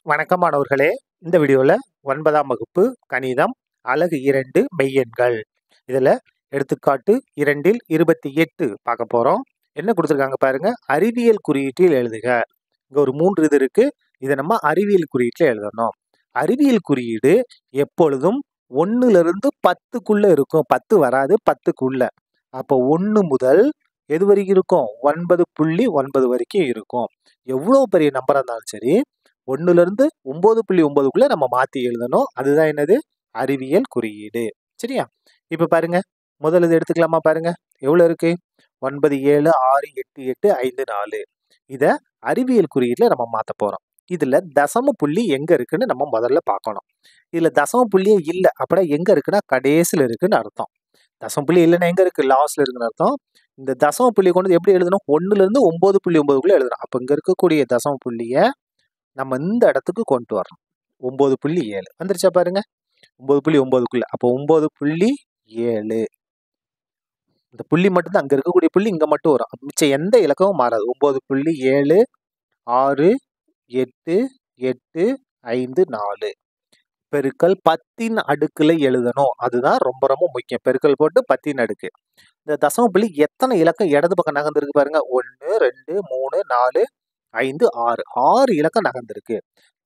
வணக்கம் மாணவர்களே. இந்த வீடியோவில் 9ஆம் வகுப்பு கணிதம் அலகு 2 மெய்யெண்கள் இதில் எடுத்துக்காட்டு 2ல் 28 பார்க்க போகிறோம். என்ன கொடுத்துருக்காங்க பாருங்க. அறிவியல் குறியீட்டில் எழுதுக. இங்கே ஒரு 3 இது இருக்கு. இதை நம்ம அறிவியல் குறியீட்டில் எழுதணும். அறிவியல் குறியீடு எப்பொழுதும் 1லிருந்து 10க்குள்ள இருக்கும். 10 வராது, 10க்குள்ள. அப்போ 1 முதல் எது வரைக்கும் இருக்கும்? 9.9 வரைக்கும் இருக்கும். எவ்வளோ பெரிய நம்பராக இருந்தாலும் சரி, 1லிருந்து 9.9க்குள்ள நம்ம மாற்றி எழுதணும். அதுதான் என்னது? அறிவியல் குறியீடு. சரியா? இப்போ பாருங்க, முதல்ல இது எடுத்துக்கலாமா? பாருங்க எவ்வளோ இருக்கு? 9 7 6 8 8 5 4. இதை அறிவியல் குறியீட்டில் நம்ம மாற்ற போகிறோம். இதில் தசம புள்ளி எங்கே இருக்குன்னு நம்ம முதல்ல பார்க்கணும். இதில் தசம புள்ளியே இல்லை அப்படின்னா எங்கே இருக்குன்னா கடைசியில் இருக்குன்னு அர்த்தம். தசம புள்ளி இல்லைன்னா எங்கே இருக்குது? லாஸ்ட்ல இருக்குன்னு அர்த்தம். இந்த தசம புள்ளியை கொண்டு எப்படி எழுதணும்? 1லிருந்து 9.9க்குள்ள எழுதணும். அப்போ இங்கே இருக்கக்கூடிய தசம புள்ளியை நம்ம இந்த இடத்துக்கு கொண்டு வரணும். 9.7 வந்துருச்சா பாருங்க. 9.9க்குள்ள. அப்போ 9.7 இந்த புள்ளி மட்டும்தான், அங்கே இருக்கக்கூடிய புள்ளி இங்கே மட்டும் வரும். மிச்சம் எந்த இலக்கமும் மாறாது. 9.7 6 8 8 5 4 பெருக்கல் 10ன் அடுக்குல எழுதணும். அதுதான் ரொம்ப ரொம்ப முக்கியம். பெருக்கல் போட்டு 10ன் அடுக்கு. இந்த தசம புள்ளி எத்தனை இலக்கம் இடது பக்கம் நகர்ந்துருக்கு பாருங்க. 1 2 3 4 5 6 6 இலக்கம் நகர்ந்திருக்கு.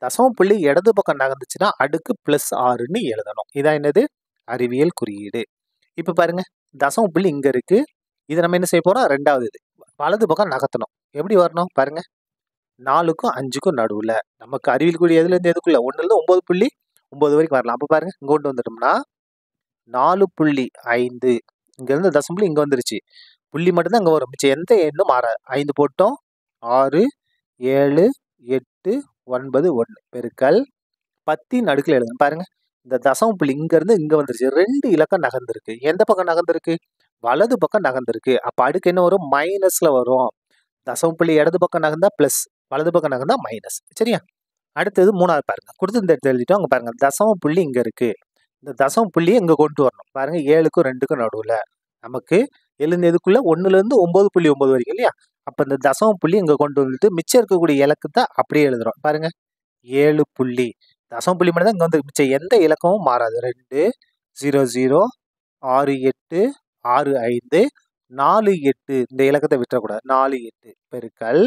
தசம புள்ளி இடது பக்கம் நகர்ந்துச்சுன்னா அடுக்கு +6ன்னு எழுதணும். இதான் என்னது? அறிவியல் குறியீடு. இப்போ பாருங்க, தசம புள்ளி இங்க இருக்கு. இதை நம்ம என்ன செய்ய போறோம்? ரெண்டாவது இது வலது பக்கம் நகர்த்தணும். எப்படி வரணும் பாருங்க. 4க்கும் 5க்கும் நடுவுல. நமக்கு அறிவியல் குறியீடு எதுல இருந்து எதுக்குள்ள? 1லிருந்து 9.9 வரைக்கும் வரலாம். அப்போ பாருங்க, இங்க கொண்டு வந்துட்டோம்னா 4.5 இங்க இருந்து தசம புள்ளி இங்க வந்துருச்சு. புள்ளி மட்டும்தான் இங்க வரும். மிச்சம் எந்த எண்ணும் மாறாது. 5 போட்டோம். 6 7 8 9 1 பெருக்கல் 10ன் அடுக்குல எழுதணும். பாருங்க, இந்த தசம புள்ளி இங்க இருந்து இங்க வந்துருச்சு. 2 இலக்கம் நகர்ந்திருக்கு. எந்த பக்கம் நகர்ந்திருக்கு? வலது பக்கம் நகர்ந்திருக்கு. அப்ப அடுக்கு என்ன வரும்? மைனஸ்ல வரும். தசம புள்ளி இடது பக்கம் நகர்ந்தா பிளஸ், வலது பக்கம் நகர்ந்தா மைனஸ். சரியா? அடுத்தது 3வது பாருங்க. கொடுத்து இந்த இடத்துல எழுதிட்டோம். அங்க பாருங்க, தசம புள்ளி இங்க இருக்கு. இந்த தசம புள்ளியை இங்க கொண்டு வரணும். பாருங்க, 7க்கும் 2க்கும் நடுவுல. நமக்கு எதுக்குள்ள? 1லிருந்து 9.9 வரைக்கும் இல்லையா? அப்ப இந்த தசம புள்ளி இங்க கொண்டு வந்துட்டு மிச்சம் இருக்கக்கூடிய இலக்கத்தை அப்படியே எழுதுறோம். பாருங்க, 7 புள்ளி. தசம புள்ளி மட்டும் தான் இங்க வந்து, மிச்சம் எந்த இலக்கமும் மாறாது. 2 0 0 6 8 6 5 4 8 இந்த இலக்கத்தை விட்டுறக்கூடாது. 4 8 பெருக்கல்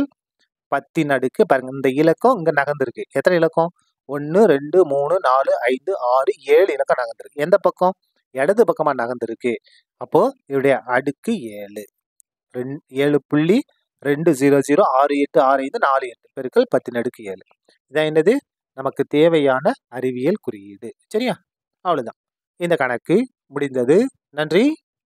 10ன் அடுக்கு. பாருங்க, இந்த இலக்கம் இங்க நகர்ந்திருக்கு. எத்தனை இலக்கம்? 1 2 3 4 5 6 7 இலக்கம் நகர்ந்திருக்கு. எந்த பக்கம்? இடது பக்கமா நகர்ந்திருக்கு. அப்போ இதோடைய அடுக்கு 7. 7.2 0 0 6 8 6 5 4 8 பெருக்கல் 10ன் அடுக்கு 7. இதான் என்னது? நமக்கு தேவையான அறிவியல் குறியீடு. சரியா? அவ்வளவுதான். இந்த கணக்கு முடிந்தது. நன்றி.